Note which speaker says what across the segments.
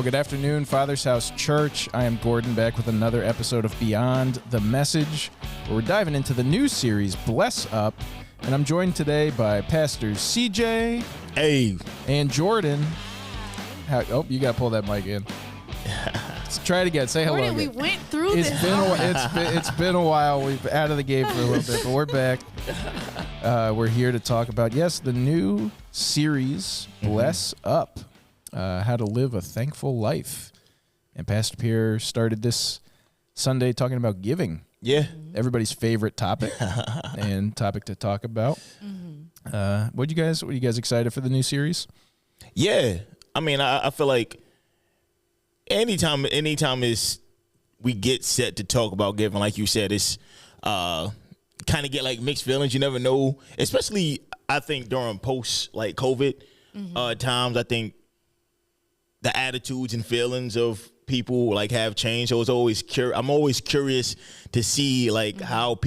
Speaker 1: Well, good afternoon, Father's House Church. I am Gordon, back with another episode of Beyond the Message, where we're diving into the new series, Bless Up. And I'm joined today by Pastors CJ and Jordan. You got to pull that mic in. Let's try it again. Say hello
Speaker 2: Jordan,
Speaker 1: again.
Speaker 2: we went through
Speaker 1: It's
Speaker 2: this.
Speaker 1: it's been a while. We've been out of the game for a little bit, but we're back. We're here to talk about, the new series, Bless Up. How to live a thankful life. And Pastor Pierre started this Sunday talking about giving.
Speaker 3: Yeah.
Speaker 1: Everybody's favorite topic and topic to talk about. What you guys excited for the new series?
Speaker 3: Yeah. I mean, I feel like anytime is we get set to talk about giving, like you said, it's kind of get like mixed feelings. You never know, especially I think during post like COVID times, I think the attitudes and feelings of people like have changed. So I'm always curious to see like how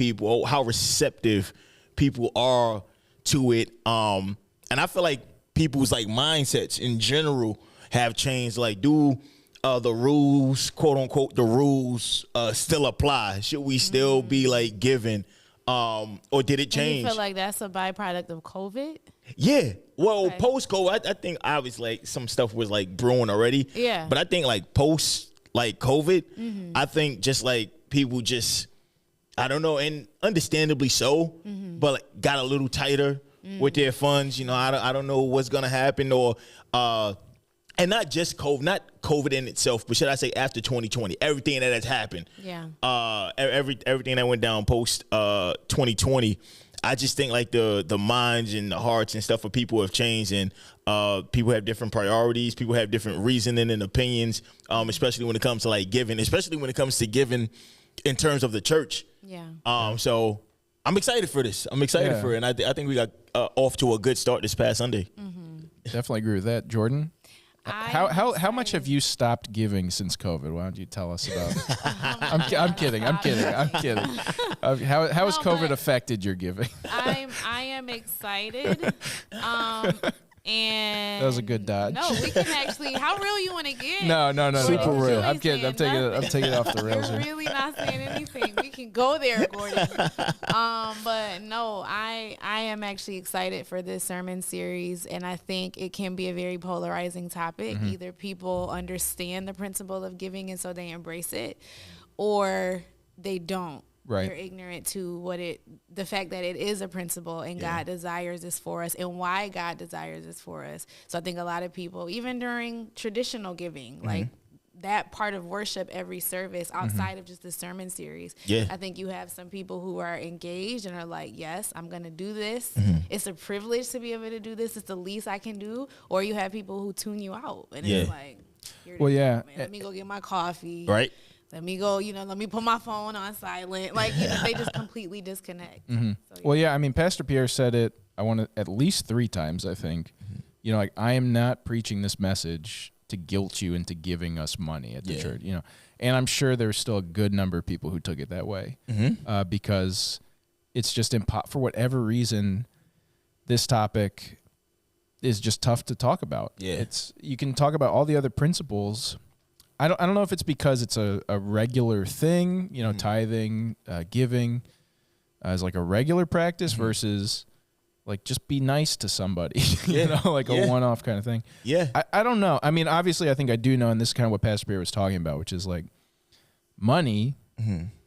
Speaker 3: receptive people are to it. And I feel like people's like mindsets in general have changed. Like, do the rules, quote unquote, the rules still apply? Should we still be like giving? Or did it change?
Speaker 2: And you feel like that's a byproduct of COVID?
Speaker 3: Yeah. Well,
Speaker 2: Okay.
Speaker 3: post-COVID, I think obviously like some stuff was like brewing already.
Speaker 2: Yeah.
Speaker 3: But I think like post like COVID, I think just like people just, I don't know, and understandably so, but like, got a little tighter with their funds. You know, I don't know what's gonna happen, or and not just COVID, not COVID in itself, but should I say after 2020, everything that has happened.
Speaker 2: Yeah.
Speaker 3: Everything that went down post 2020. I just think like the minds and the hearts and stuff of people have changed, and people have different priorities. People have different reasoning and opinions, especially when it comes to like giving, especially when it comes to giving in terms of the church.
Speaker 2: Yeah.
Speaker 3: So I'm excited for this. I'm excited for it, and I think we got off to a good start this past Sunday.
Speaker 1: Definitely agree with that. Jordan? How much have you stopped giving since COVID? Why don't you tell us about it? I'm kidding. How has COVID affected your giving?
Speaker 2: I am excited. And
Speaker 1: That was a good dodge.
Speaker 2: No, we can actually. How real you want to get?
Speaker 1: No.
Speaker 3: Super real.
Speaker 1: I'm kidding. I'm taking it off the rails
Speaker 2: You're
Speaker 1: here.
Speaker 2: really not saying anything. We can go there, Gordon. But no, I am actually excited for this sermon series, and I think it can be a very polarizing topic. Either people understand the principle of giving and so they embrace it, or they don't.
Speaker 1: Right.
Speaker 2: They're ignorant to the fact that it is a principle, and God desires this for us, and why God desires this for us. So I think a lot of people, even during traditional giving, like that part of worship, every service outside of just the sermon series, I think you have some people who are engaged and are like, yes, I'm going to do this. It's a privilege to be able to do this. It's the least I can do. Or you have people who tune you out, and it's like, here it is, man. Let me go get my coffee.
Speaker 3: Right.
Speaker 2: Let me go, let me put my phone on silent. Like, they just completely disconnect. So,
Speaker 1: I mean, Pastor Pierre said it, I want to at least 3 times, I think. Like, I am not preaching this message to guilt you into giving us money at the church, And I'm sure there's still a good number of people who took it that way because it's just for whatever reason, this topic is just tough to talk about.
Speaker 3: Yeah.
Speaker 1: You can talk about all the other principles. I don't know if it's because it's a regular thing, tithing, giving as like a regular practice versus like just be nice to somebody, a one-off kind of thing.
Speaker 3: Yeah.
Speaker 1: I don't know. I mean, obviously I think I do know, and this is kind of what Pastor Pierre was talking about, which is like money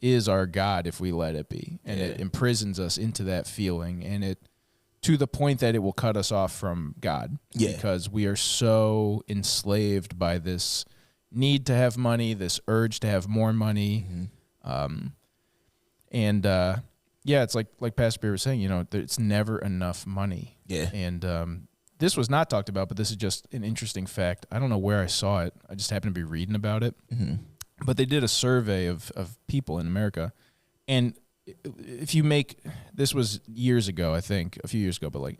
Speaker 1: is our God if we let it be. And it imprisons us into that feeling, and it to the point that it will cut us off from God because we are so enslaved by this need to have money, this urge to have more money. It's like Pastor Pierre was saying, it's never enough money.
Speaker 3: Yeah.
Speaker 1: And this was not talked about, but this is just an interesting fact. I don't know where I saw it. I just happened to be reading about it. But they did a survey of people in America. And if you this was years ago, I think, a few years ago, but like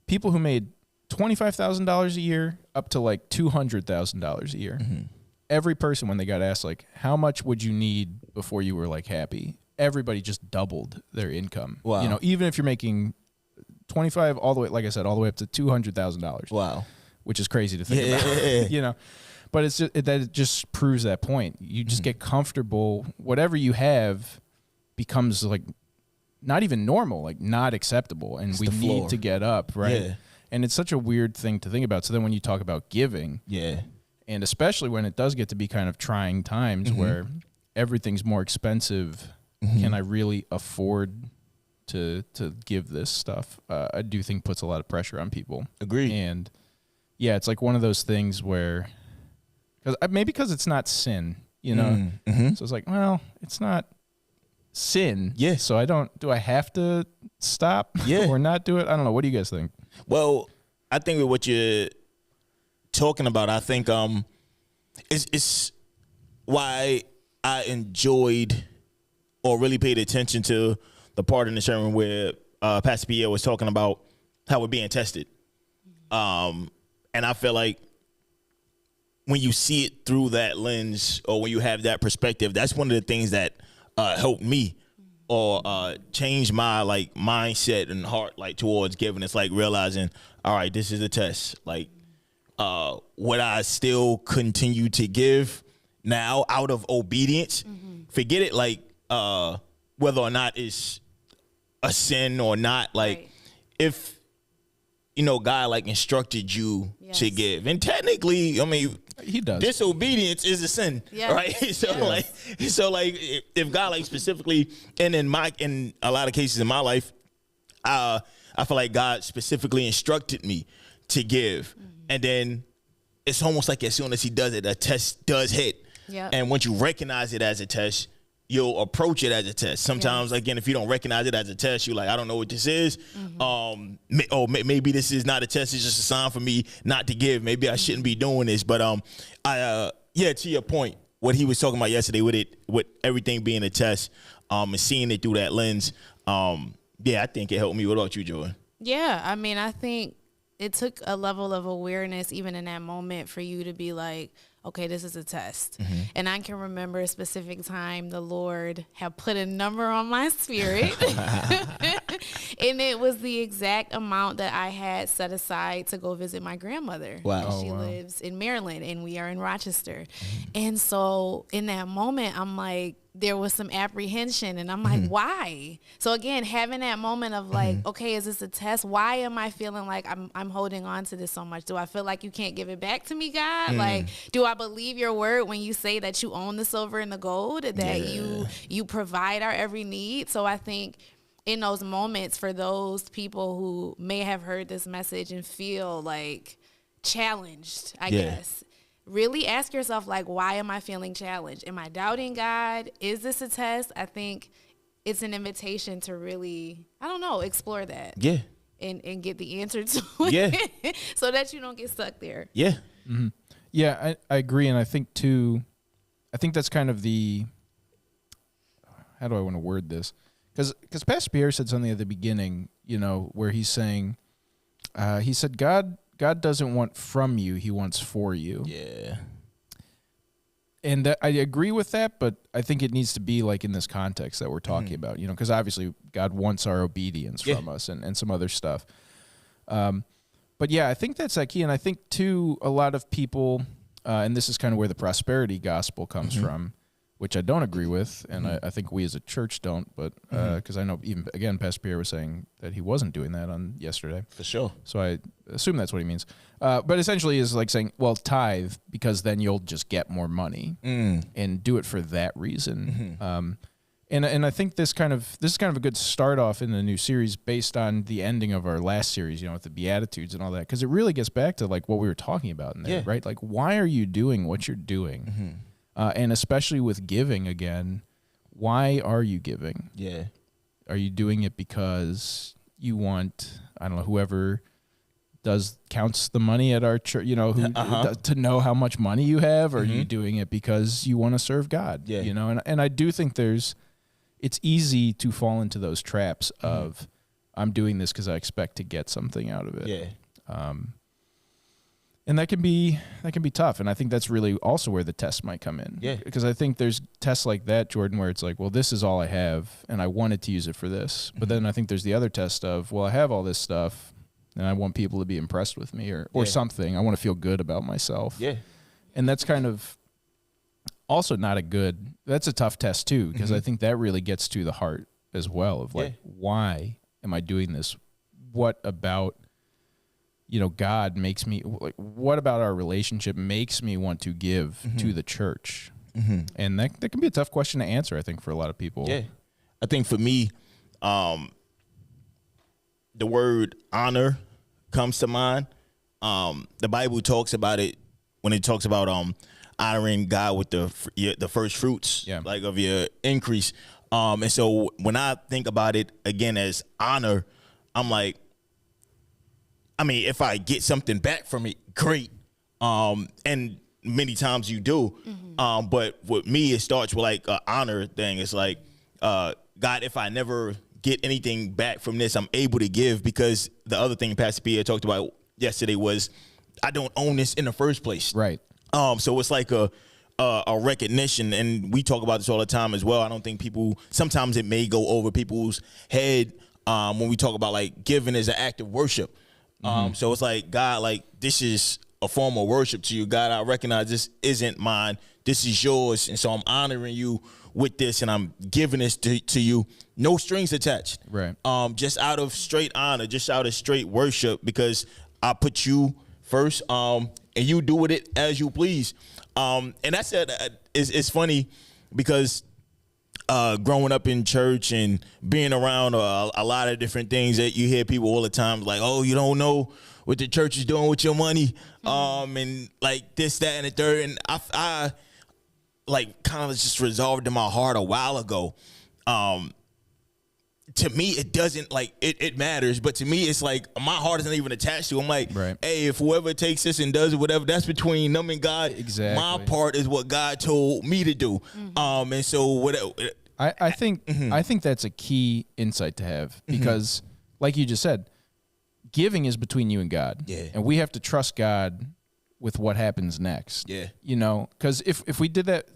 Speaker 1: people who made $25,000 a year up to like $200,000 a year. Every person, when they got asked, like, how much would you need before you were like happy? Everybody just doubled their income.
Speaker 3: Wow.
Speaker 1: Even if you're making 25 all the way, like I said, all the way up to $200,000.
Speaker 3: Wow.
Speaker 1: Which is crazy to think about, But it's just, that it just proves that point. You just get comfortable. Whatever you have becomes like not even normal, like not acceptable, and we need to get up, right?
Speaker 3: Yeah.
Speaker 1: And it's such a weird thing to think about. So then when you talk about giving, and especially when it does get to be kind of trying times where everything's more expensive, can I really afford to give this stuff? I do think puts a lot of pressure on people.
Speaker 3: Agreed.
Speaker 1: And yeah, it's like one of those things where, because it's not sin, you know? So it's like, well, it's not sin.
Speaker 3: Yeah.
Speaker 1: So do I have to stop or not do it? I don't know. What do you guys think?
Speaker 3: Well, I think with what you're talking about, I think it's why I enjoyed or really paid attention to the part in the sermon where Pastor Pierre was talking about how we're being tested. And I feel like when you see it through that lens, or when you have that perspective, that's one of the things that helped me or change my like mindset and heart like towards giving. It's like realizing, all right, this is a test. Like, would I still continue to give now out of obedience? Forget it, like whether or not it's a sin or not. Like, if God like instructed you to give, and technically, I mean,
Speaker 1: He does.
Speaker 3: Disobedience is a sin, right? So like, if God like specifically, and in a lot of cases in my life, I feel like God specifically instructed me to give, and then it's almost like as soon as He does it, a test does hit, and once you recognize it as a test, you'll approach it as a test. Sometimes, again, if you don't recognize it as a test, you're like, I don't know what this is. Maybe this is not a test. It's just a sign for me not to give. Maybe I shouldn't be doing this. But to your point, what he was talking about yesterday with everything being a test, and seeing it through that lens, I think it helped me. What about you, Joy?
Speaker 2: Yeah, I mean, I think it took a level of awareness even in that moment for you to be like, okay, this is a test. And I can remember a specific time the Lord had put a number on my spirit. And it was the exact amount that I had set aside to go visit my grandmother.
Speaker 3: Wow.
Speaker 2: She lives in Maryland and we are in Rochester. And so in that moment, I'm like, there was some apprehension and I'm like, why? So again, having that moment of like, okay, is this a test? Why am I feeling like I'm holding on to this so much? Do I feel like you can't give it back to me, God? Like, do I believe your word when you say that you own the silver and the gold, that you provide our every need? So I think in those moments, for those people who may have heard this message and feel like challenged, I guess, really ask yourself, like, why am I feeling challenged? Am I doubting God? Is this a test? I think it's an invitation to really, I don't know, explore that.
Speaker 3: Yeah.
Speaker 2: And get the answer to it so that you don't get stuck there.
Speaker 3: Yeah.
Speaker 1: Yeah, I agree. And I think, too, that's kind of how do I want to word this? Because Pastor Pierre said something at the beginning, where he's saying, he said, God doesn't want from you, He wants for you.
Speaker 3: Yeah.
Speaker 1: And I agree with that, but I think it needs to be like in this context that we're talking about, because obviously God wants our obedience from us and some other stuff. But yeah, I think that's that key. And I think too, a lot of people, and this is kind of where the prosperity gospel comes from, which I don't agree with, and I think we as a church don't, but because I know even, again, Pastor Pierre was saying that he wasn't doing that on yesterday.
Speaker 3: For sure.
Speaker 1: So I assume that's what he means. But essentially is like saying, well, tithe, because then you'll just get more money and do it for that reason. And I think this is kind of a good start off in the new series based on the ending of our last series, with the Beatitudes and all that, because it really gets back to like what we were talking about in there, right? Like, why are you doing what you're doing? And especially with giving again, why are you giving?
Speaker 3: Yeah.
Speaker 1: Are you doing it because you want, I don't know, whoever counts the money at our church, to know how much money you have? Or are you doing it because you want to serve God? Yeah. And I do think it's easy to fall into those traps of, I'm doing this because I expect to get something out of it.
Speaker 3: Yeah.
Speaker 1: And that can be tough. And I think that's really also where the test might come in.
Speaker 3: Yeah.
Speaker 1: Because I think there's tests like that, Jordan, where it's like, well, this is all I have and I wanted to use it for this. But then I think there's the other test of, well, I have all this stuff and I want people to be impressed with me or something. I want to feel good about myself.
Speaker 3: Yeah.
Speaker 1: And that's kind of also not that's a tough test too, because I think that really gets to the heart as well of like, why am I doing this? What about, God makes me, like, what about our relationship makes me want to give to the church? And that can be a tough question to answer, I think, for a lot of people.
Speaker 3: Yeah. I think for me, the word honor comes to mind. The Bible talks about it when it talks about honoring God with the first fruits, like of your increase. And so when I think about it again as honor, I'm like, I mean, if I get something back from it, great. And many times you do. But with me, it starts with like an honor thing. It's like, God, if I never get anything back from this, I'm able to give, because the other thing Pastor Pierre talked about yesterday was I don't own this in the first place.
Speaker 1: Right.
Speaker 3: So it's like a recognition, and we talk about this all the time as well. I don't think sometimes it may go over people's head when we talk about like giving as an act of worship. So it's like, God, like, this is a form of worship to you. God, I recognize this isn't mine. This is yours. And so I'm honoring you with this, and I'm giving this to you. No strings attached.
Speaker 1: Right.
Speaker 3: Just out of straight honor, just out of straight worship, because I put you first, and you do with it as you please. And that's it's funny because growing up in church and being around a lot of different things that you hear people all the time like, oh, you don't know what the church is doing with your money, and like this, that, and the third. And I like kind of just resolved in my heart a while ago. To me, it doesn't, like, it matters, but to me, it's like my heart isn't even attached to it. I'm like, hey, if whoever takes this and does it, whatever, that's between them and God.
Speaker 1: Exactly.
Speaker 3: My part is what God told me to do. And so whatever.
Speaker 1: I think that's a key insight to have, because like you just said, giving is between you and God.
Speaker 3: Yeah.
Speaker 1: And we have to trust God with what happens next.
Speaker 3: Yeah.
Speaker 1: Because if we did that,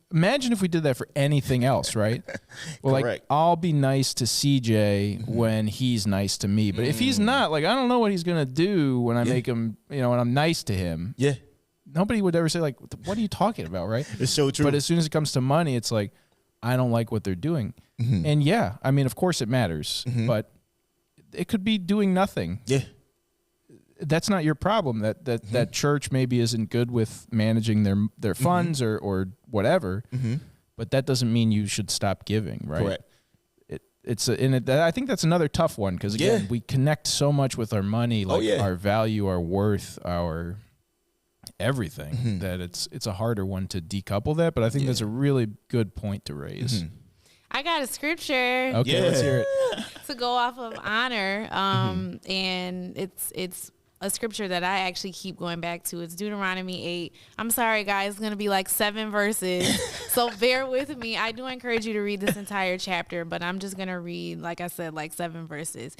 Speaker 1: imagine if we did that for anything else, right? Well, like,
Speaker 3: Correct.
Speaker 1: I'll be nice to CJ when he's nice to me. But if he's not, like, I don't know what he's going to do when I make him, when I'm nice to him.
Speaker 3: Yeah.
Speaker 1: Nobody would ever say, like, what are you talking about, right?
Speaker 3: It's so true.
Speaker 1: But as soon as it comes to money, it's like, I don't like what they're doing. And yeah, I mean, of course it matters, but it could be doing nothing.
Speaker 3: Yeah.
Speaker 1: That's not your problem. That church maybe isn't good with managing their funds or whatever, but that doesn't mean you should stop giving, right?
Speaker 3: Correct.
Speaker 1: I think that's another tough one, because again, we connect so much with our money, like our value, our worth, our everything, that it's a harder one to decouple that. But I think that's a really good point to raise.
Speaker 2: I got a scripture.
Speaker 1: Okay, let's hear it.
Speaker 2: To go off of honor, and it's a scripture that I actually keep going back to. It's Deuteronomy 8. I'm sorry, guys, it's going to be like 7 verses, so bear with me. I do encourage you to read this entire chapter, but I'm just going to read, like I said, like 7 verses.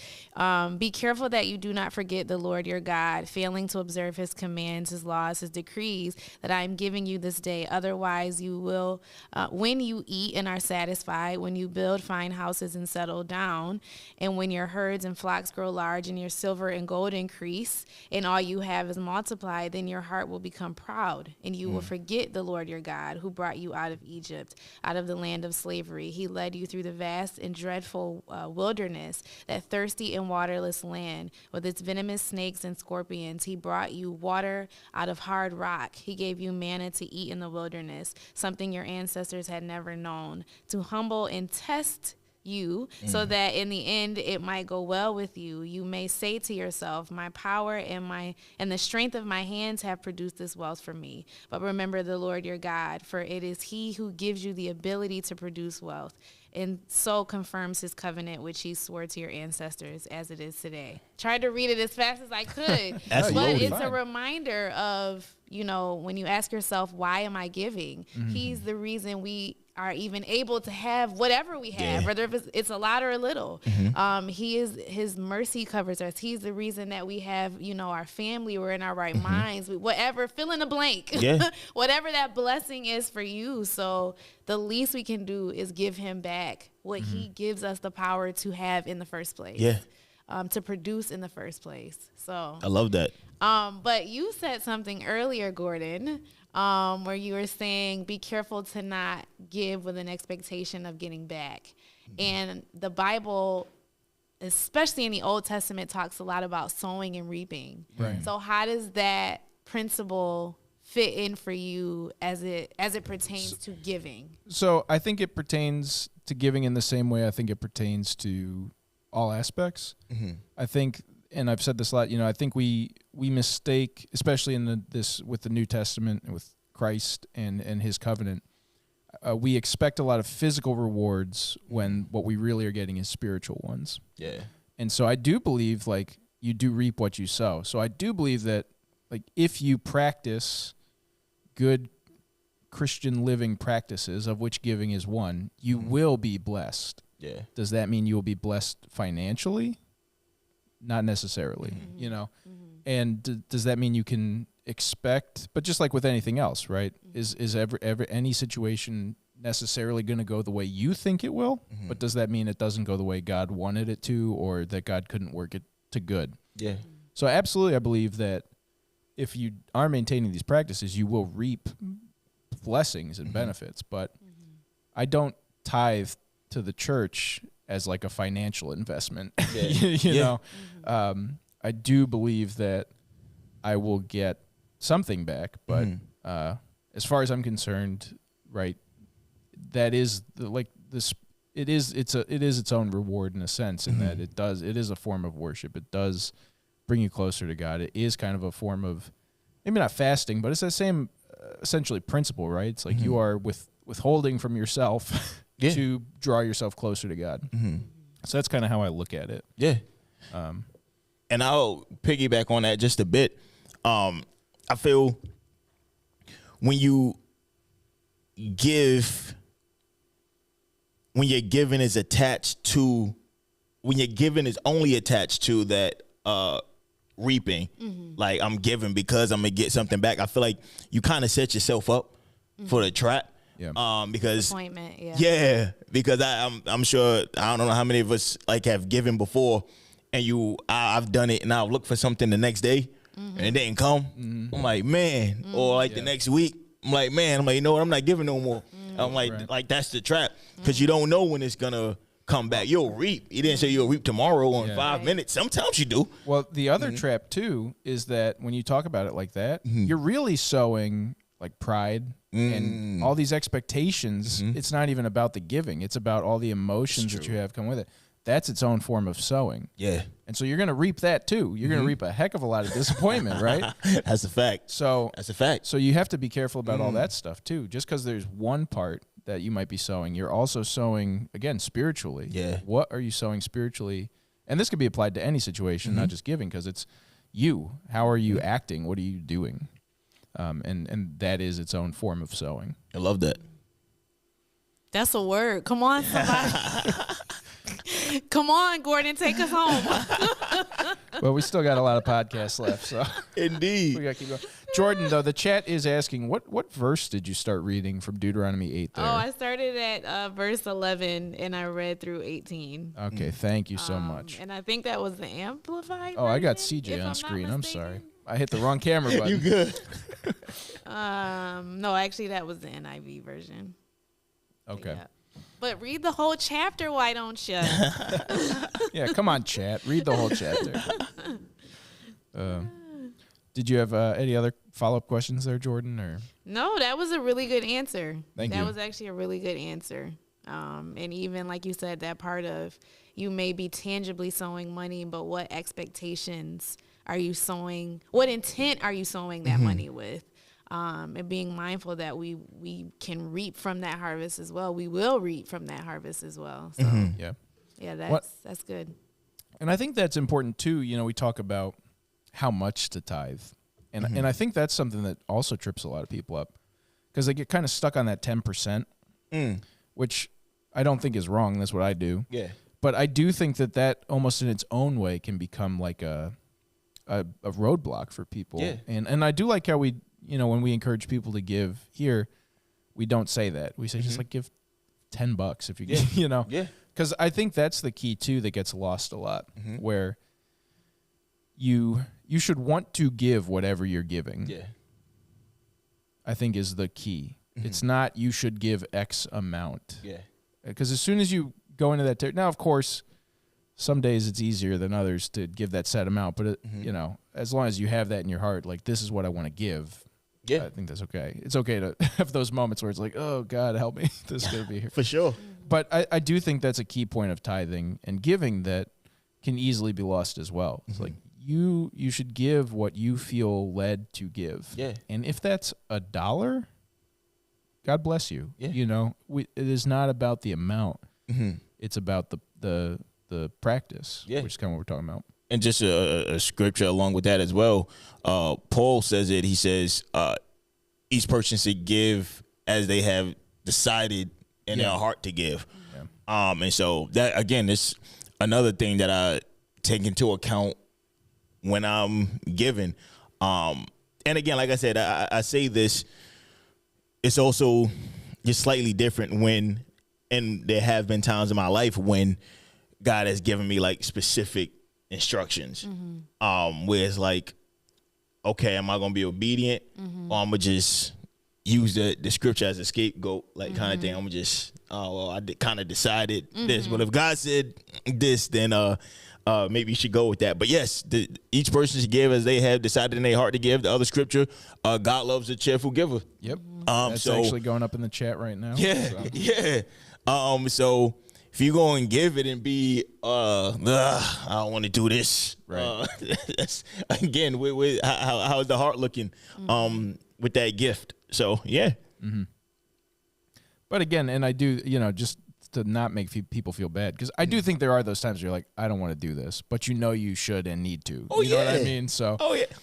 Speaker 2: Be careful that you do not forget the Lord your God, failing to observe his commands, his laws, his decrees that I am giving you this day. Otherwise, you will, when you eat and are satisfied, when you build fine houses and settle down, and when your herds and flocks grow large and your silver and gold increase, and all you have is multiplied, then your heart will become proud, and you will forget the Lord your God, who brought you out of Egypt, out of the land of slavery. He led you through the vast and dreadful wilderness, that thirsty and waterless land, with its venomous snakes and scorpions. He brought you water out of hard rock. He gave you manna to eat in the wilderness, something your ancestors had never known, to humble and test you, so that in the end it might go well with you. You may say to yourself, my power and the strength of my hands have produced this wealth for me. But remember the Lord your God, for it is he who gives you the ability to produce wealth, and so confirms his covenant which he swore to your ancestors, as it is today. Tried to read it as fast as I could, but it's a reminder of, when you ask yourself, why am I giving? He's the reason we are even able to have whatever we have, whether it's a lot or a little. His mercy covers us. He's the reason that we have, our family, we're in our right minds, whatever, fill in the blank, whatever that blessing is for you. So the least we can do is give him back what he gives us the power to have in the first place. To produce in the first place. So
Speaker 3: I love that.
Speaker 2: But you said something earlier, Gordon, where you were saying, be careful to not give with an expectation of getting back. And the Bible, especially in the Old Testament, talks a lot about sowing and reaping.
Speaker 1: Right.
Speaker 2: So how does that principle fit in for you as it pertains to giving?
Speaker 1: So I think it pertains to giving in the same way I think it pertains to all aspects. I think, and I've said this a lot, I think we mistake, especially in this with the New Testament and with Christ and his covenant, we expect a lot of physical rewards when what we really are getting is spiritual ones.
Speaker 3: Yeah.
Speaker 1: And so I do believe, like, you do reap what you sow. So I do believe that, like, if you practice good Christian living practices, of which giving is one, you will be blessed.
Speaker 3: Yeah.
Speaker 1: Does that mean you will be blessed financially? Not necessarily, And does that mean you can expect, but just like with anything else, right? Is ever any situation necessarily going to go the way you think it will? But does that mean it doesn't go the way God wanted it to, or that God couldn't work it to good?
Speaker 3: Yeah.
Speaker 1: So absolutely, I believe that if you are maintaining these practices, you will reap blessings and benefits. But I don't tithe to the church as like a financial investment. you know, I do believe that I will get something back, but as far as I'm concerned, right, that is it is its own reward in a sense, in that it is a form of worship. It does bring you closer to God. It is kind of a form of, maybe not fasting, but it's the same essentially principle, right? It's like you are withholding from yourself to draw yourself closer to God. So that's kind of how I look at it.
Speaker 3: Yeah. And I'll piggyback on that just a bit. I feel when you give, when your giving is attached to, when your giving is only attached to that reaping, like I'm giving because I'm gonna get something back, I feel like you kind of set yourself up for the trap.
Speaker 1: Yeah.
Speaker 3: Because
Speaker 2: Disappointment,
Speaker 3: because I'm sure, I don't know how many of us like have given before, and I've done it and I'll look for something the next day and it didn't come. I'm like, man, or like the next week, I'm like, you know what? I'm not giving no more. I'm like that's the trap, because you don't know when it's gonna come back. You'll reap. He didn't say you'll reap tomorrow or in 5 minutes. Sometimes you do.
Speaker 1: Well, the other trap too is that when you talk about it like that, you're really sowing like pride and all these expectations. It's not even about the giving. It's about all the emotions that you have come with it. That's its own form of sowing.
Speaker 3: Yeah.
Speaker 1: And so you're going to reap that too. You're going to reap a heck of a lot of disappointment, right?
Speaker 3: That's a fact.
Speaker 1: So
Speaker 3: that's a fact.
Speaker 1: So you have to be careful about all that stuff too. Just because there's one part that you might be sowing, you're also sowing, again, spiritually.
Speaker 3: Yeah.
Speaker 1: What are you sowing spiritually? And this could be applied to any situation, not just giving, because it's you. How are you acting? What are you doing? And that is its own form of sowing.
Speaker 3: I love that.
Speaker 2: That's a word. Come on, somebody. Come on, Gordon, take us home.
Speaker 1: Well, we still got a lot of podcasts left, so
Speaker 3: Indeed.
Speaker 1: we got to keep going. Jordan, though, the chat is asking, what verse did you start reading from Deuteronomy 8 there?
Speaker 2: Oh, I started at verse 11, and I read through 18.
Speaker 1: Okay, thank you so much.
Speaker 2: And I think that was the Amplified
Speaker 1: Oh, I got
Speaker 2: version,
Speaker 1: CJ
Speaker 2: if
Speaker 1: on
Speaker 2: I'm not
Speaker 1: screen. I'm
Speaker 2: mistaken.
Speaker 1: sorry. I hit the wrong camera button.
Speaker 3: You good?
Speaker 2: No, actually, that was the NIV version.
Speaker 1: Okay.
Speaker 2: Yeah. But read the whole chapter, why don't you?
Speaker 1: Yeah, come on, chat. Read the whole chapter. Did you have any other follow-up questions there, Jordan? Or
Speaker 2: No, that was a really good answer.
Speaker 1: Thank you.
Speaker 2: That was actually a really good answer. And even like you said, that part of you may be tangibly sowing money, but what expectations are you sowing? What intent are you sowing that money with? And being mindful that we can reap from that harvest as well. We will reap from that harvest as well. So
Speaker 1: yeah.
Speaker 2: that's good.
Speaker 1: And I think that's important too. You know, we talk about how much to tithe. And I think that's something that also trips a lot of people up, because they get kind of stuck on that 10%, which I don't think is wrong. That's what I do.
Speaker 3: Yeah.
Speaker 1: But I do think that almost in its own way can become like a roadblock for people.
Speaker 3: Yeah.
Speaker 1: And I do like how we, you know, when we encourage people to give here, we don't say that. We say just like give $10 if you get, you know.
Speaker 3: Yeah.
Speaker 1: Because I think that's the key too that gets lost a lot, where you should want to give whatever you're giving.
Speaker 3: Yeah.
Speaker 1: I think, is the key. It's not you should give X amount.
Speaker 3: Yeah.
Speaker 1: Because as soon as you go into that now, of course, some days it's easier than others to give that set amount. But, you know, as long as you have that in your heart, like, this is what I want to give, I think that's okay. It's okay to have those moments where it's like, oh, God, help me. This is going to be here.
Speaker 3: For sure.
Speaker 1: But I do think that's a key point of tithing and giving that can easily be lost as well. It's like you should give what you feel led to give.
Speaker 3: Yeah.
Speaker 1: And if that's $1, God bless you.
Speaker 3: Yeah.
Speaker 1: You know, it is not about the amount. It's about the practice, which is kind of what we're talking about.
Speaker 3: And just a scripture along with that as well. Paul says it. He says, each person should give as they have decided in their heart to give. Yeah. And so that, again, is another thing that I take into account when I'm giving. And again, like I said, I say this, it's also just slightly different when, and there have been times in my life when God has given me like specific instructions, where it's like, okay, am I gonna be obedient, or I'm gonna just use the scripture as a scapegoat, like kind of thing? I'm gonna just, I kind of decided this, but if God said this, then maybe you should go with that. But yes, each person should give as they have decided in their heart to give. The other scripture, God loves a cheerful giver.
Speaker 1: Yep. That's actually going up in the chat right now.
Speaker 3: Yeah, so. Yeah. So if you go and give it and be, I don't want to do this. Right. That's, again, how is the heart looking with that gift? So, yeah.
Speaker 1: But again, and I do, you know, just to not make people feel bad, because I do think there are those times where you're like, I don't want to do this, but you know you should and need to.
Speaker 3: Oh,
Speaker 1: you know what I mean? So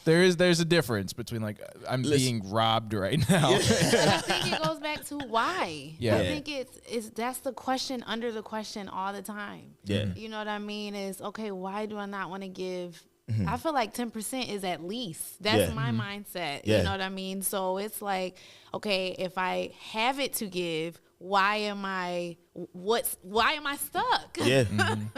Speaker 1: there's a difference between like, I'm being robbed right now.
Speaker 2: I think it goes back to why.
Speaker 1: Yeah.
Speaker 2: I think it's that's the question under the question all the time.
Speaker 3: Yeah.
Speaker 2: You know what I mean? Is, okay, why do I not want to give? I feel like 10% is at least. That's my mindset.
Speaker 3: Yeah.
Speaker 2: You know what I mean? So it's like, okay, if I have it to give, why am I stuck?
Speaker 3: Yeah.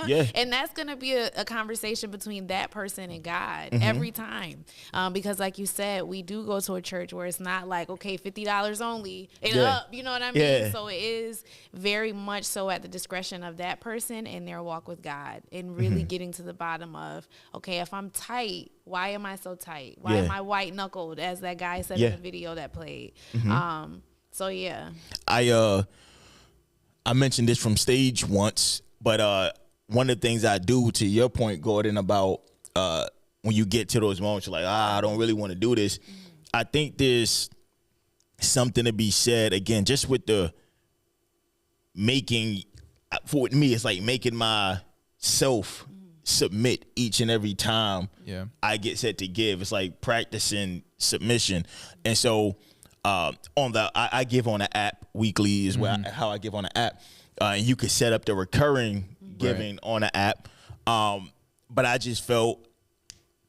Speaker 3: Yeah.
Speaker 2: And that's going to be a conversation between that person and God every time. Because like you said, we do go to a church where it's not like, okay, $50 only and up, you know what I mean?
Speaker 3: Yeah.
Speaker 2: So it is very much so at the discretion of that person and their walk with God, and really getting to the bottom of, okay, if I'm tight, why am I so tight? Why am I white knuckled, as that guy said in the video that played? So yeah.
Speaker 3: I mentioned this from stage once, but one of the things I do, to your point, Gordon, about when you get to those moments, you're like, I don't really want to do this. I think there's something to be said, again, just with the making, for me, it's like making myself submit each and every time I get set to give. It's like practicing submission. And so I give on the app weekly is how I give on the app. And you could set up the recurring giving on the app. But I just felt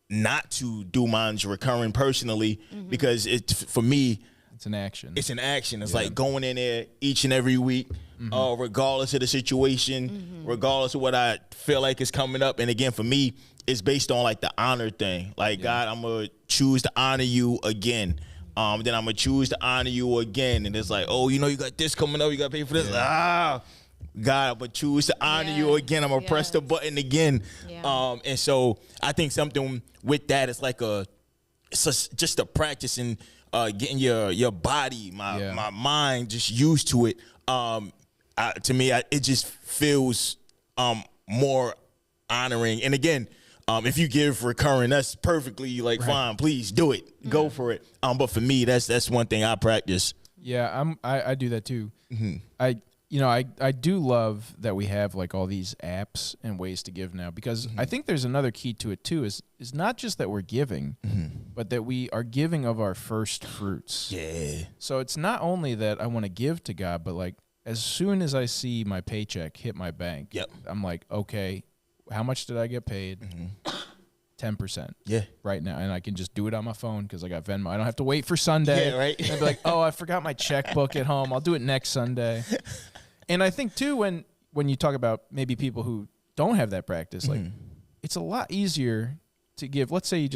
Speaker 3: not to do mine's recurring personally because for me,
Speaker 1: it's an action.
Speaker 3: It's an action. It's like going in there each and every week, regardless of the situation, regardless of what I feel like is coming up. And again, for me, it's based on like the honor thing. Like, God, I'm going to choose to honor you again. Then I'm going to choose to honor you again. And it's like, oh, you know, you got this coming up. You got to pay for this. God, I'm going to choose to honor you again. I'm going to press the button again. And so I think something with that is like just a practice in getting your body, my mind just used to it. To me, it just feels more honoring. And again, if you give recurring, that's perfectly fine. Please do it. Go for it. But for me, that's one thing I practice.
Speaker 1: Yeah, I do that too. I do love that we have like all these apps and ways to give now, because I think there's another key to it too, is not just that we're giving, but that we are giving of our first fruits. Yeah. So it's not only that I want to give to God, but like as soon as I see my paycheck hit my bank, I'm like, okay, how much did I get paid? 10%. Yeah. Right now. And I can just do it on my phone because I got Venmo. I don't have to wait for Sunday. Yeah, right. And I'd be like, oh, I forgot my checkbook at home. I'll do it next Sunday. And I think too, when you talk about maybe people who don't have that practice, like it's a lot easier to give. Let's say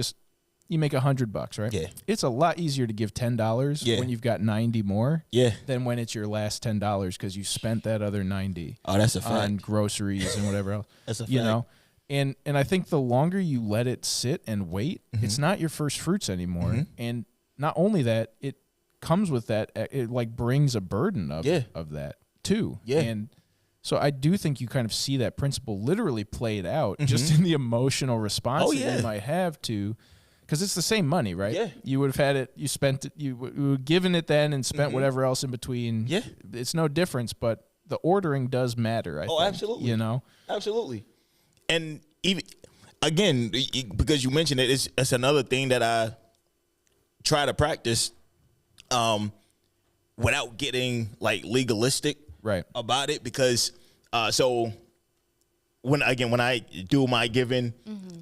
Speaker 1: you make $100, right?
Speaker 3: Yeah.
Speaker 1: It's a lot easier to give $10 when you've got 90 more than when it's your last $10 because you spent that other 90
Speaker 3: that's a fact.
Speaker 1: on groceries and whatever else.
Speaker 3: That's a fact.
Speaker 1: You know? And I think the longer you let it sit and wait, it's not your first fruits anymore. And not only that, it comes with that, it like brings a burden of that too. Yeah. And so I do think you kind of see that principle literally played out just in the emotional response that you might have to, because it's the same money, right? Yeah. You would have had it, you spent it, you would have given it then and spent whatever else in between. Yeah. It's no difference, but the ordering does matter, I think.
Speaker 3: Absolutely.
Speaker 1: You know?
Speaker 3: Absolutely. And even, again, because you mentioned it, it's another thing that I try to practice without getting like legalistic about it, because so when I do my giving,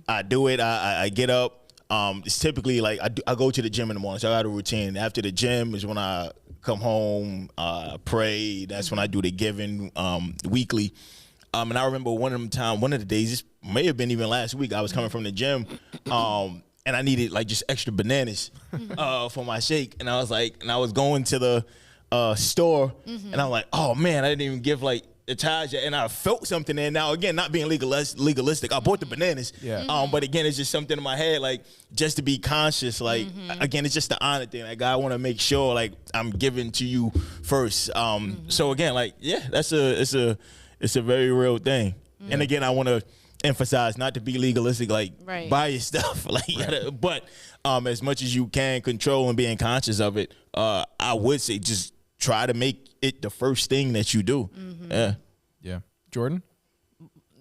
Speaker 3: I do it, I get up, it's typically like I go to the gym in the morning, so I got a routine. After the gym is when I come home, pray. That's when I do the giving weekly. And I remember one of the days, this may have been even last week, I was coming from the gym, and I needed like just extra bananas for my shake. And I was going to the store, and I'm like, oh man, I didn't even give like the tithes yet. And I felt something there. Now again, not being legalistic, I bought the bananas. Yeah. But again, it's just something in my head, like just to be conscious. Like again, it's just the honor thing. Like God, I want to make sure like I'm giving to you first. So again, like it's a very real thing. And again, I want to emphasize not to be legalistic, like buy your stuff, like but as much as you can control and being conscious of it, I would say just try to make it the first thing that you do.
Speaker 1: Yeah. Jordan?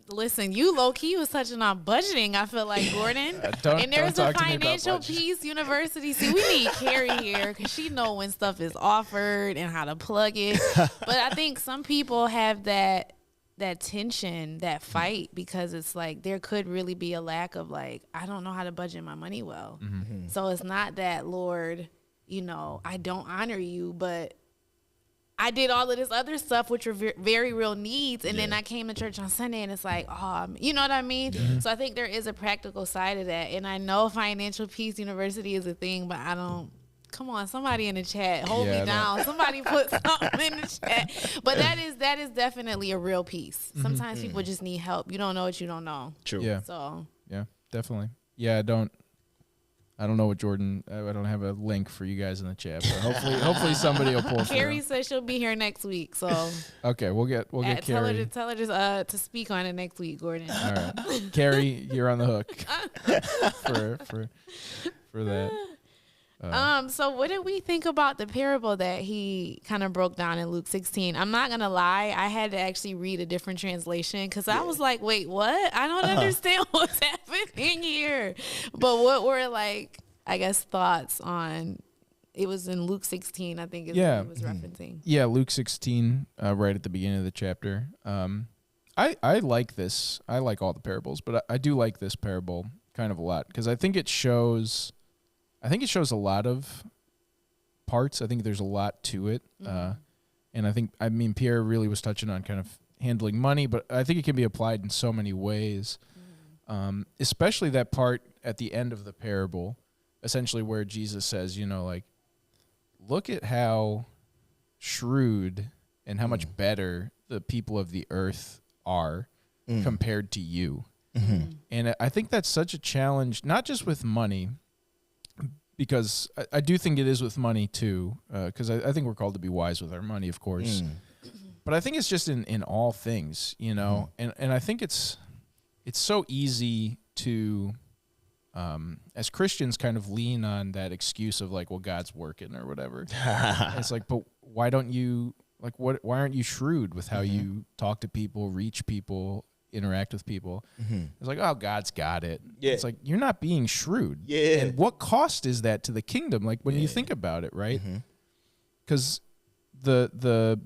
Speaker 2: Listen, you low-key was touching on budgeting, I feel like, Gordon. And there's a Financial Peace University. See, we need Carrie here because she know when stuff is offered and how to plug it. But I think some people have that tension, that fight, because it's like there could really be a lack of like, I don't know how to budget my money well. So it's not that, Lord, you know, I don't honor you, but I did all of this other stuff, which were very real needs. And then I came to church on Sunday and it's like, oh, you know what I mean? Yeah. So I think there is a practical side of that. And I know Financial Peace University is a thing, but I don't, come on, somebody in the chat, hold me down. Somebody put something in the chat. But that is definitely a real piece. Sometimes people just need help. You don't know what you don't know.
Speaker 3: True.
Speaker 1: Yeah.
Speaker 2: So.
Speaker 1: Yeah, definitely. Yeah, I don't know what Jordan. I don't have a link for you guys in the chat, but hopefully somebody will pull.
Speaker 2: Carrie says she'll be here next week, so
Speaker 1: okay, we'll get Carrie.
Speaker 2: Tell her to speak on it next week, Gordon.
Speaker 1: All right, Carrie, you're on the hook for that.
Speaker 2: So what did we think about the parable that he kind of broke down in Luke 16? I'm not gonna lie, I had to actually read a different translation because I was like, wait, what? I don't understand what's happening here. But what were like, I guess, thoughts on? It was in Luke 16, I think, is what it was referencing.
Speaker 1: Yeah, Luke 16, right at the beginning of the chapter. I like this. I like all the parables, but I do like this parable kind of a lot because I think it shows a lot of parts. I think there's a lot to it. And I mean, Pierre really was touching on kind of handling money, but I think it can be applied in so many ways, especially that part at the end of the parable, essentially where Jesus says, you know, like, look at how shrewd and how much better the people of the earth are compared to you. And I think that's such a challenge, not just with money, because I do think it is with money too, because I think we're called to be wise with our money, of course. But I think it's just in all things, you know, and I think it's so easy to, as Christians, kind of lean on that excuse of like, well, God's working or whatever. It's like, but why don't you, like, why aren't you shrewd with how you talk to people, reach people, interact with people? It's like, oh, God's got it. It's like, you're not being shrewd. And what cost is that to the kingdom? Like when you think about it, right? Because the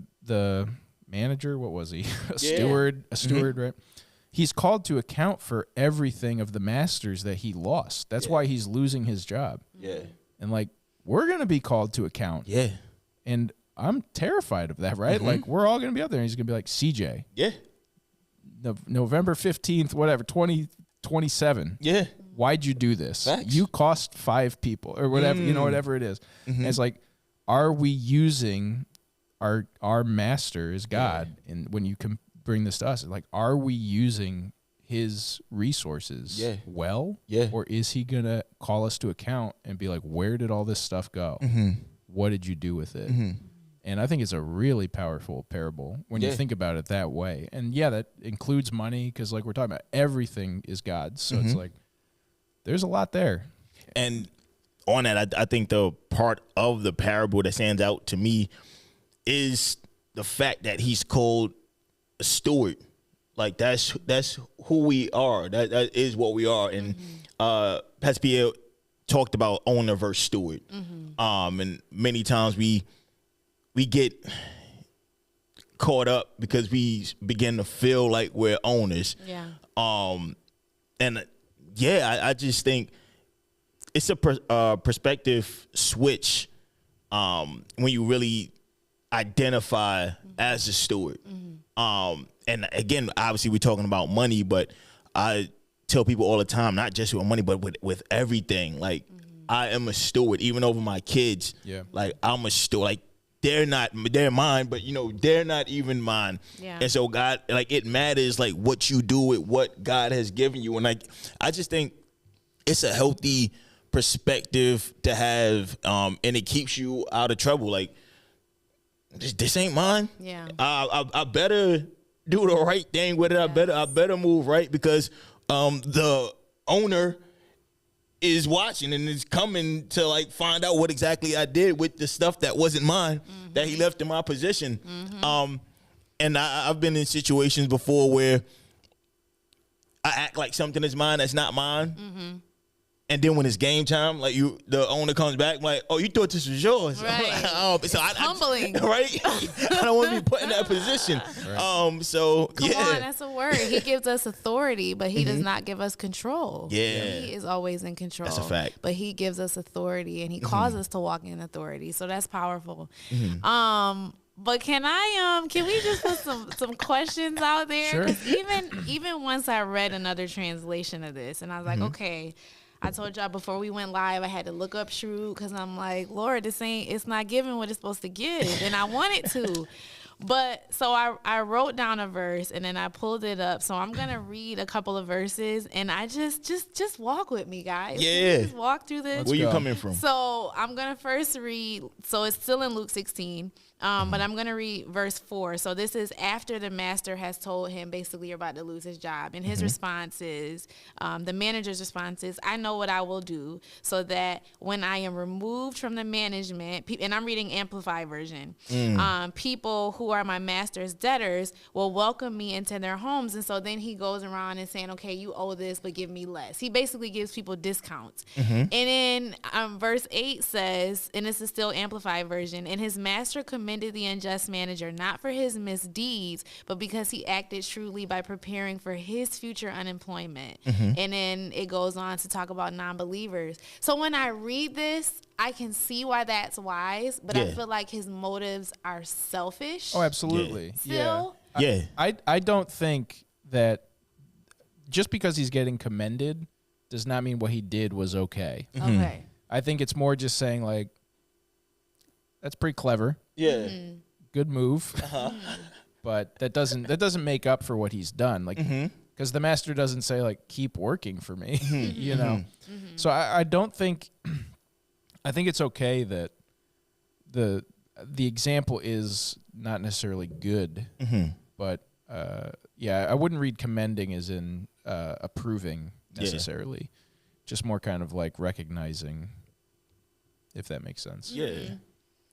Speaker 1: manager, what was he? a steward, right? He's called to account for everything of the masters that he lost. That's why he's losing his job. And like, we're going to be called to account. And I'm terrified of that, right? Like, we're all going to be out there and he's going to be like, CJ. November 15th, whatever, 2027. Why'd you do this?
Speaker 3: Facts.
Speaker 1: You cost 5 people or whatever, whatever it is. And it's like, are we using our master is God? And when you can bring this to us, like, are we using his resources well?
Speaker 3: Yeah.
Speaker 1: Or is he going to call us to account and be like, where did all this stuff go? What did you do with it? And I think it's a really powerful parable when you think about it that way. And that includes money because, like we're talking about, everything is God's. So it's like there's a lot there.
Speaker 3: And on that, I think the part of the parable that stands out to me is the fact that he's called a steward. Like that's who we are. That is what we are. And Pastor Pierre talked about owner versus steward. And many times we get caught up because we begin to feel like we're owners.
Speaker 2: Yeah.
Speaker 3: And I just think it's a perspective switch when you really identify as a steward. And again, obviously we're talking about money, but I tell people all the time, not just with money, but with everything. Like I am a steward, even over my kids.
Speaker 1: Yeah.
Speaker 3: Like I'm a steward. Like they're mine, but they're not even mine.
Speaker 2: Yeah.
Speaker 3: And so God, like it matters like what you do with what God has given you. And like I just think it's a healthy perspective to have, and it keeps you out of trouble. Like this ain't mine.
Speaker 2: Yeah.
Speaker 3: I better do the right thing with it.
Speaker 2: Yes.
Speaker 3: I better move right because the owner is watching and is coming to like find out what exactly I did with the stuff that wasn't mine that he left in my possession. And I've been in situations before where I act like something is mine that's not mine. And then when it's game time, like the owner comes back, like, oh, you thought this was yours.
Speaker 2: Right.
Speaker 3: Like, so
Speaker 2: humbling.
Speaker 3: Right? I don't want to be put in that position.
Speaker 1: Right.
Speaker 3: So,
Speaker 2: Come on, that's a word. He gives us authority, but he does not give us control.
Speaker 3: Yeah.
Speaker 2: He is always in control.
Speaker 3: That's a fact.
Speaker 2: But he gives us authority, and he calls us to walk in authority. So that's powerful. But can we just put some questions out there?
Speaker 1: Sure.
Speaker 2: Because even once I read another translation of this, and I was like, okay, I told y'all before we went live, I had to look up shrewd because I'm like, Lord, it's not giving what it's supposed to give, and I want it to. But so I wrote down a verse and then I pulled it up. So I'm gonna read a couple of verses and I just walk with me, guys.
Speaker 3: Yeah.
Speaker 2: Just walk through this.
Speaker 3: Where you coming from?
Speaker 2: So I'm gonna first read. So it's still in Luke 16. But I'm going to read verse 4. So this is after the master has told him, basically, you're about to lose his job. And his response is, the manager's response is, I know what I will do so that when I am removed from the management, and I'm reading Amplified version, people who are my master's debtors will welcome me into their homes. And so then he goes around and saying, okay, you owe this, but give me less. He basically gives people discounts. And then verse 8 says, and this is still Amplified version, and his master commended the unjust manager not for his misdeeds, but because he acted shrewdly by preparing for his future unemployment. And then it goes on to talk about non-believers. So when I read this, I can see why that's wise, but I feel like his motives are selfish.
Speaker 1: Oh, absolutely.
Speaker 2: Still?
Speaker 3: Yeah.
Speaker 1: I don't think that just because he's getting commended does not mean what he did was okay.
Speaker 2: Okay.
Speaker 1: I think it's more just saying like, that's pretty clever.
Speaker 3: Yeah.
Speaker 1: Good move. But that doesn't make up for what he's done. Like, because the master doesn't say like, keep working for me, you know? So I don't think, I think it's okay that the example is not necessarily good, but I wouldn't read commending as in approving necessarily, just more kind of like recognizing, if that makes sense.
Speaker 3: Yeah.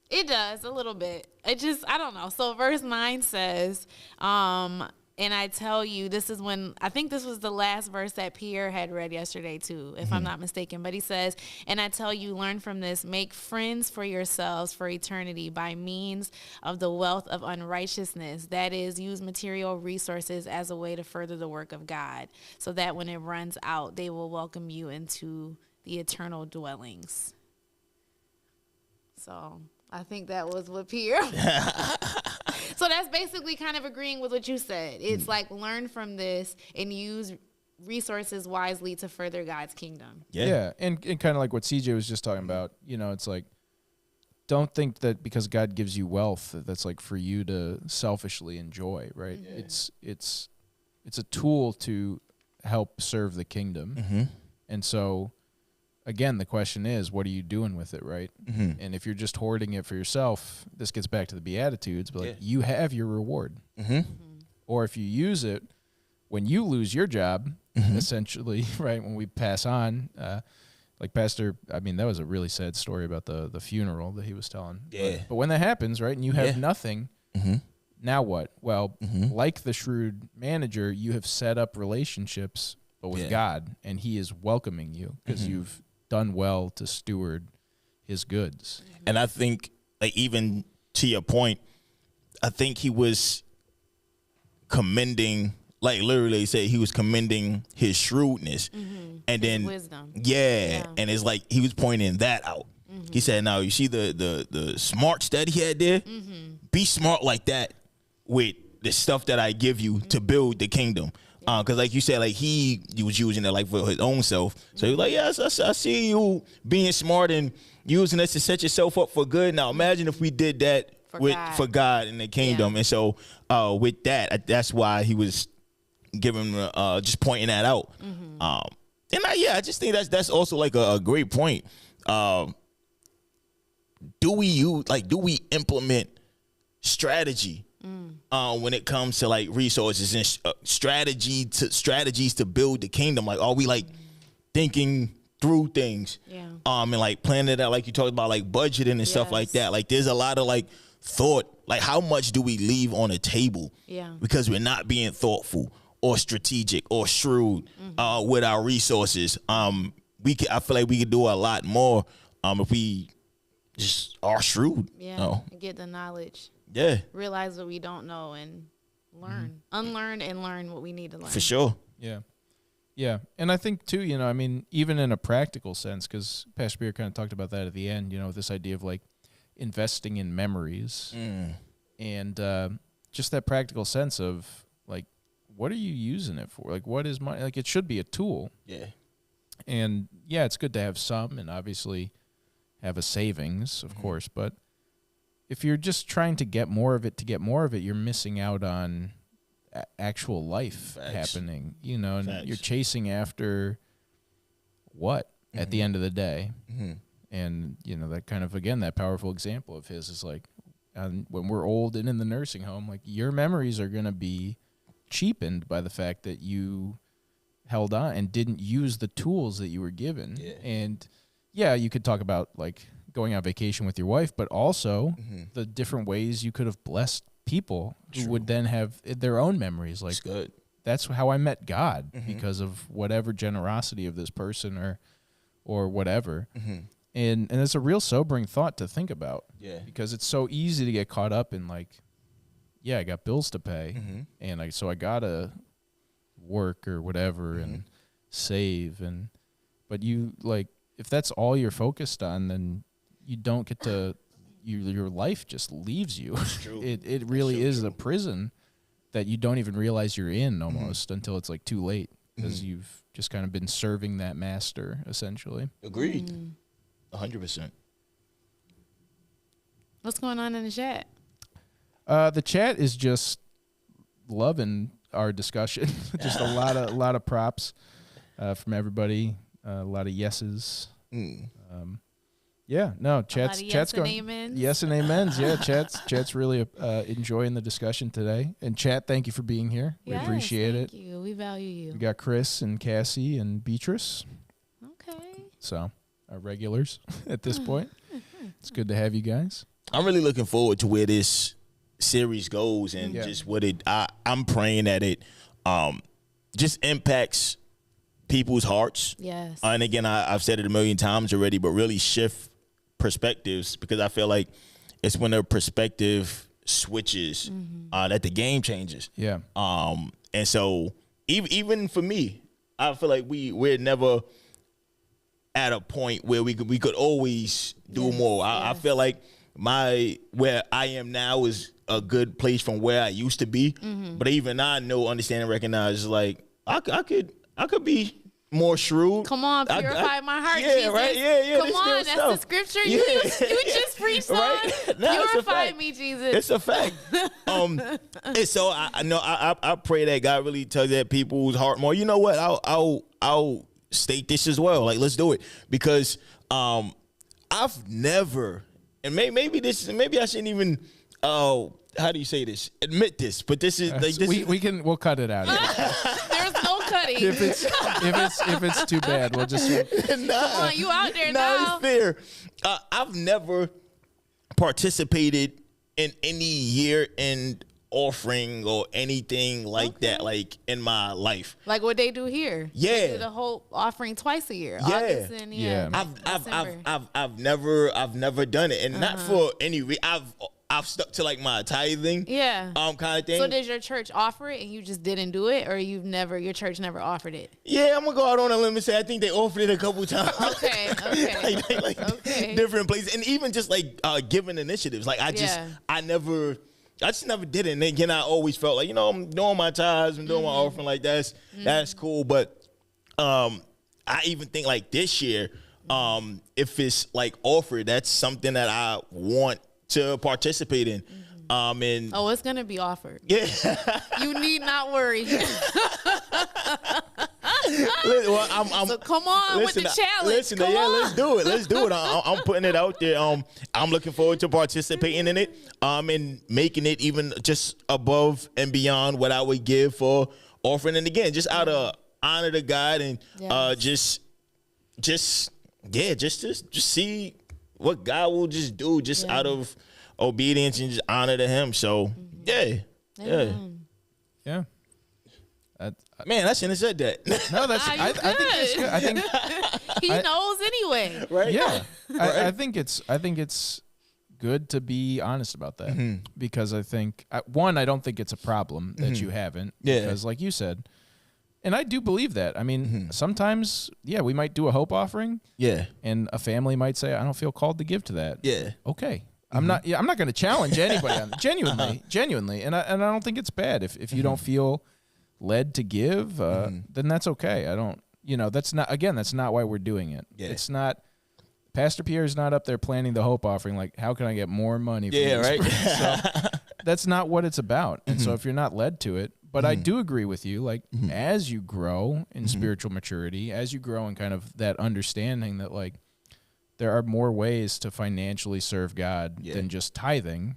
Speaker 2: It does a little bit. It just, I don't know. So verse 9 says, and I tell you, this is when, I think this was the last verse that Pierre had read yesterday too, if I'm not mistaken. But he says, and I tell you, learn from this, make friends for yourselves for eternity by means of the wealth of unrighteousness. That is, use material resources as a way to further the work of God, so that when it runs out, they will welcome you into the eternal dwellings. So I think that was what Pierre. So that's basically kind of agreeing with what you said. It's like learn from this and use resources wisely to further God's kingdom.
Speaker 1: Yeah. And kind of like what CJ was just talking about, you know, it's like, don't think that because God gives you wealth, that's like for you to selfishly enjoy, right? Yeah. It's a tool to help serve the kingdom. Mm-hmm. And so, again, the question is, what are you doing with it, right? Mm-hmm. And if you're just hoarding it for yourself, this gets back to the Beatitudes, but like, you have your reward. Mm-hmm. Mm-hmm. Or if you use it, when you lose your job, essentially, right, when we pass on, like Pastor, I mean, that was a really sad story about the funeral that he was telling.
Speaker 3: Yeah.
Speaker 1: But when that happens, right, and you have nothing, now what? Well, like the shrewd manager, you have set up relationships, but with God, and he is welcoming you because you've done well to steward his goods.
Speaker 3: And I think, like, even to your point, I think he was commending, like literally say he was commending his shrewdness, and then
Speaker 2: wisdom.
Speaker 3: Yeah, and it's like he was pointing that out. He said, "Now you see the smarts that he had there. Be smart like that with the stuff that I give you to build the kingdom." Because like you said, like he was using it like for his own self. So he was like, yes, I see you being smart and using this to set yourself up for good. Now imagine if we did that for God in the kingdom. And so with that, that's why he was giving just pointing that out. And I just think that's also like a great point. Do we implement strategy when it comes to like resources and strategies to build the kingdom? Like, are we like thinking through things? And like planning it out, like you talked about, like budgeting and stuff like that. Like, there's a lot of like thought. Like, how much do we leave on the table? Because we're not being thoughtful or strategic or shrewd with our resources. I feel like we could do a lot more if we just are shrewd.
Speaker 2: Get the knowledge. Realize what we don't know and learn. Unlearn and learn what we need to learn.
Speaker 3: For sure.
Speaker 1: Yeah. And I think too, you know, I mean, even in a practical sense, because Pastor Beer kind of talked about that at the end, you know, this idea of like investing in memories and just that practical sense of like, what are you using it for? Like, what is my, like, it should be a tool. And it's good to have some and obviously have a savings, of course, but if you're just trying to get more of it, you're missing out on actual life happening, you know, and you're chasing after what at the end of the day. And, you know, that kind of, again, that powerful example of his is like, when we're old and in the nursing home, like your memories are going to be cheapened by the fact that you held on and didn't use the tools that you were given. And you could talk about like going on vacation with your wife, but also the different ways you could have blessed people who would then have their own memories. Like, that's how I met God because of whatever generosity of this person or whatever. And it's a real sobering thought to think about. Because it's so easy to get caught up in like, I got bills to pay and so I gotta work or whatever and save but you like, if that's all you're focused on, then you don't get to, your life just leaves you. It really is a prison that you don't even realize you're in almost until it's like too late because you've just kind of been serving that master essentially.
Speaker 3: Agreed. 100%.
Speaker 2: What's going on in the chat?
Speaker 1: The chat is just loving our discussion. Just a lot of props from everybody. A lot of yeses. Chat's going. Amens. Yes and amens. Yeah, chat's really enjoying the discussion today. And chat, thank you for being here. We appreciate it.
Speaker 2: Thank you. We value you.
Speaker 1: We got Chris and Cassie and Beatrice.
Speaker 2: Okay.
Speaker 1: So our regulars at this point. It's good to have you guys.
Speaker 3: I'm really looking forward to where this series goes and just what I'm praying that it just impacts people's hearts. And again, I've said it a million times already, but really shift perspectives, because I feel like it's when their perspective switches that the game changes. And so even for me, I feel like we're never at a point where we could always do more. I feel like where I am now is a good place from where I used to be. But even I know, understand, and recognize like I I could be more shrewd.
Speaker 2: Come on, purify my heart,
Speaker 3: yeah,
Speaker 2: Jesus.
Speaker 3: right, yeah.
Speaker 2: Come on, that's the scripture you just preached
Speaker 3: right?
Speaker 2: on.
Speaker 3: No,
Speaker 2: Purify me, Jesus.
Speaker 3: It's a fact. And so I know I pray that God really tugs at people's heart more. You know what? I'll state this as well. Like, let's do it, because I've never, and maybe I shouldn't even how do you say this? Admit this, but this is like this.
Speaker 1: We'll cut it out.
Speaker 2: There's no cutting.
Speaker 1: If it's too bad, we'll just.
Speaker 2: Come on, you out there now?
Speaker 3: It's fair. I've never participated in any year-end offering or anything like that, like in my life.
Speaker 2: Like what they do here.
Speaker 3: Yeah,
Speaker 2: they do the whole offering twice a year.
Speaker 3: Yeah,
Speaker 2: August and
Speaker 3: I've never done it, and not for any reason. I've stuck to like my tithing, kind of thing.
Speaker 2: So did your church offer it and you just didn't do it, or your church never offered it?
Speaker 3: Yeah, I'm gonna go out on a limb and say I think they offered it a couple times.
Speaker 2: Okay.
Speaker 3: like different places, and even just like giving initiatives. Like I just never did it. And again, I always felt like, I'm doing my tithes, I'm doing my offering, like that's cool. But I even think like this year, if it's like offered, that's something that I want to participate in. And
Speaker 2: it's gonna be offered.
Speaker 3: Yeah.
Speaker 2: You need not worry.
Speaker 3: So
Speaker 2: come on with the challenge.
Speaker 3: Let's do it. Let's do it. I'm putting it out there. I'm looking forward to participating in it. And making it even just above and beyond what I would give for offering. And again, just out of honor to God, and just see what God will just do, just out of obedience and just honor to Him. So yeah.
Speaker 1: Man,
Speaker 3: I shouldn't have said that.
Speaker 1: No, that's. I think it's good. I think
Speaker 2: he knows anyway.
Speaker 3: Right?
Speaker 1: Yeah, I think it's good to be honest about that, because I think I don't think it's a problem that you haven't.
Speaker 3: Yeah.
Speaker 1: Because like you said, and I do believe that. I mean, sometimes, we might do a hope offering.
Speaker 3: Yeah.
Speaker 1: And a family might say, I don't feel called to give to that.
Speaker 3: Yeah.
Speaker 1: Okay. I'm not going to challenge anybody on it. Genuinely. And I don't think it's bad if you don't feel led to give, then that's okay. I don't, that's not why we're doing it. Yeah. It's not, Pastor Pierre is not up there planning the hope offering. Like, how can I get more money? From this
Speaker 3: right.
Speaker 1: So that's not what it's about. And so if you're not led to it, but I do agree with you, like, as you grow in spiritual maturity, as you grow in kind of that understanding that, like, there are more ways to financially serve God than just tithing,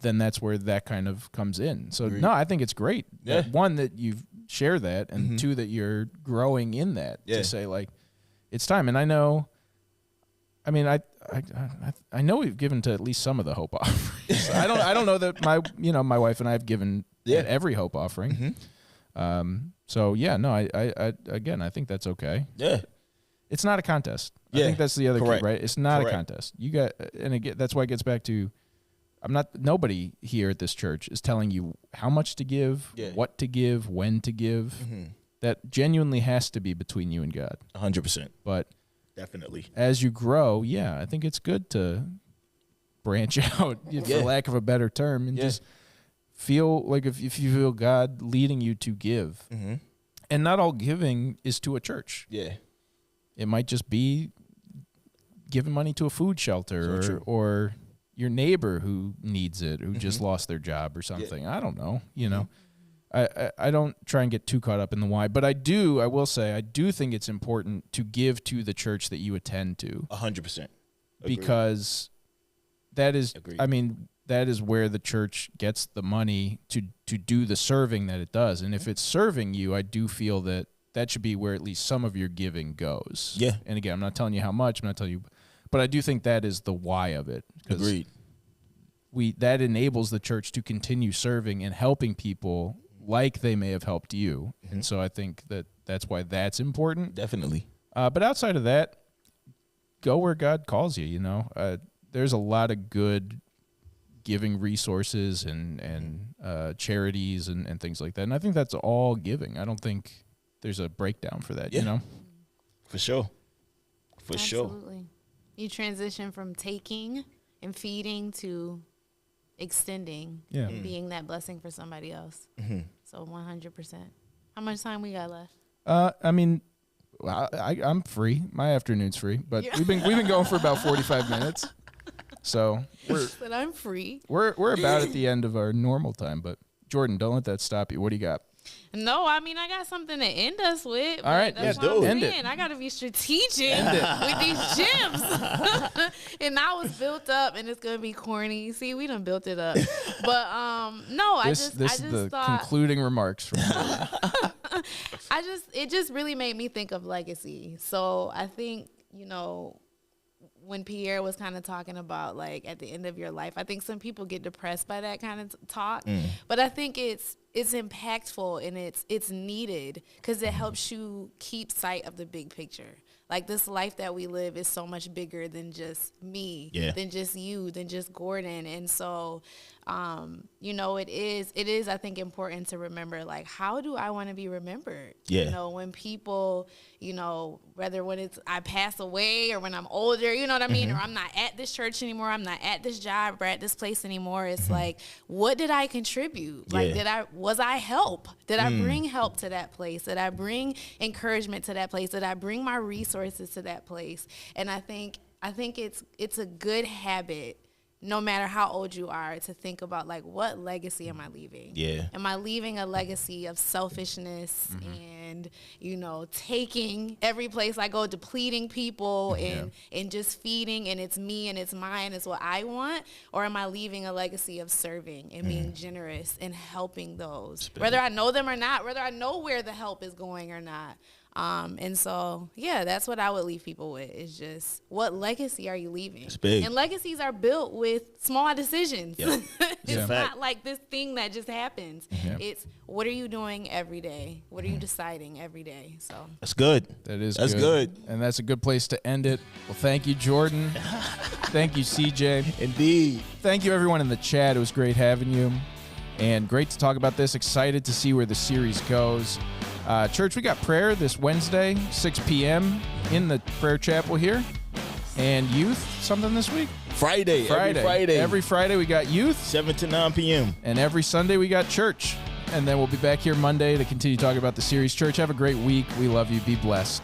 Speaker 1: then that's where that kind of comes in. So, no, I think it's great.
Speaker 3: Yeah.
Speaker 1: One, that you share that, and two, that you're growing in that to say, like, it's time. And I know, I mean, I know we've given to at least some of the hope offerings. I don't know that my wife and I have given at every hope offering. So I think that's okay.
Speaker 3: Yeah.
Speaker 1: It's not a contest.
Speaker 3: Yeah.
Speaker 1: I think that's the other key,
Speaker 3: Correct.
Speaker 1: right? It's not
Speaker 3: Correct.
Speaker 1: a contest. And again, that's why it gets back to, nobody here at this church is telling you how much to give, what to give, when to give. That genuinely has to be between you and God.
Speaker 3: 100%.
Speaker 1: But
Speaker 3: definitely,
Speaker 1: as you grow, I think it's good to branch out, for lack of a better term, and just feel like if you feel God leading you to give. And not all giving is to a church.
Speaker 3: Yeah.
Speaker 1: It might just be giving money to a food shelter or your neighbor who needs it, who just lost their job or something. I don't know. I don't try and get too caught up in the why, but I will say, I do think it's important to give to the church that you attend to.
Speaker 3: 100%.
Speaker 1: Because that is,
Speaker 3: Agreed.
Speaker 1: that is where the church gets the money to do the serving that it does. And if it's serving you, I do feel that should be where at least some of your giving goes.
Speaker 3: Yeah.
Speaker 1: And again, I'm not telling you how much, I'm not telling you, but I do think that is the why of it.
Speaker 3: Agreed.
Speaker 1: That enables the church to continue serving and helping people like they may have helped you. And so I think that's why that's important.
Speaker 3: Definitely.
Speaker 1: But outside of that, go where God calls you, there's a lot of good giving resources and charities and things like that. And I think that's all giving. I don't think there's a breakdown for that,
Speaker 3: For sure.
Speaker 2: Absolutely. You transition from taking and feeding to extending and being that blessing for somebody else. So 100%. How much time we got left?
Speaker 1: I mean, I'm free. My afternoon's free, but we've been going for about 45 minutes. So
Speaker 2: but I'm free.
Speaker 1: We're about at the end of our normal time, but Jordan, don't let that stop you. What do you got?
Speaker 2: No, I mean, I got something to end us with.
Speaker 1: All right,
Speaker 2: that's
Speaker 3: yeah,
Speaker 2: what I'm
Speaker 1: end
Speaker 2: saying.
Speaker 1: it.
Speaker 2: I got to be strategic with these gems. And I was built up, and it's gonna be corny. See, we done built it up, but no,
Speaker 1: This
Speaker 2: I just
Speaker 1: is the
Speaker 2: thought
Speaker 1: concluding remarks from
Speaker 2: it just really made me think of legacy. So I think, when Pierre was kind of talking about like at the end of your life, I think some people get depressed by that kind of talk, but I think it's impactful and it's needed because it helps you keep sight of the big picture. Like this life that we live is so much bigger than just me, than just you, than just Gordon. And so, it is, I think, important to remember, like, how do I want to be remembered?
Speaker 3: Yeah.
Speaker 2: When people, whether when it's I pass away or when I'm older, you know what I mean? Or I'm not at this church anymore. I'm not at this job or at this place anymore. It's like, what did I contribute? Like, was I help? Did I bring help to that place? Did I bring encouragement to that place? Did I bring my resources to that place? And I think it's a good habit, no matter how old you are, to think about like, what legacy am I leaving?
Speaker 3: Yeah.
Speaker 2: Am I leaving a legacy of selfishness and, taking every place I go, depleting people and just feeding, and it's me and it's mine, it's what I want? Or am I leaving a legacy of serving and being generous and helping those, whether I know them or not, whether I know where the help is going or not? And so, that's what I would leave people with, is just, what legacy are you leaving?
Speaker 3: It's big.
Speaker 2: And legacies are built with small decisions.
Speaker 3: Yep.
Speaker 2: It's not like this thing that just happens. It's, what are you doing every day? What are you deciding every day? So
Speaker 3: That's good.
Speaker 1: That's good. And that's a good place to end it. Well, thank you, Jordan. Thank you, CJ.
Speaker 3: Indeed.
Speaker 1: Thank you, everyone in the chat. It was great having you. And great to talk about this. Excited to see where the series goes. Church, we got prayer this Wednesday, 6 p.m. in the prayer chapel here. And youth, something this week?
Speaker 3: Friday.
Speaker 1: Every Friday we got youth.
Speaker 3: 7 to 9 p.m.
Speaker 1: And every Sunday we got church. And then we'll be back here Monday to continue talking about the series. Church, have a great week. We love you. Be blessed.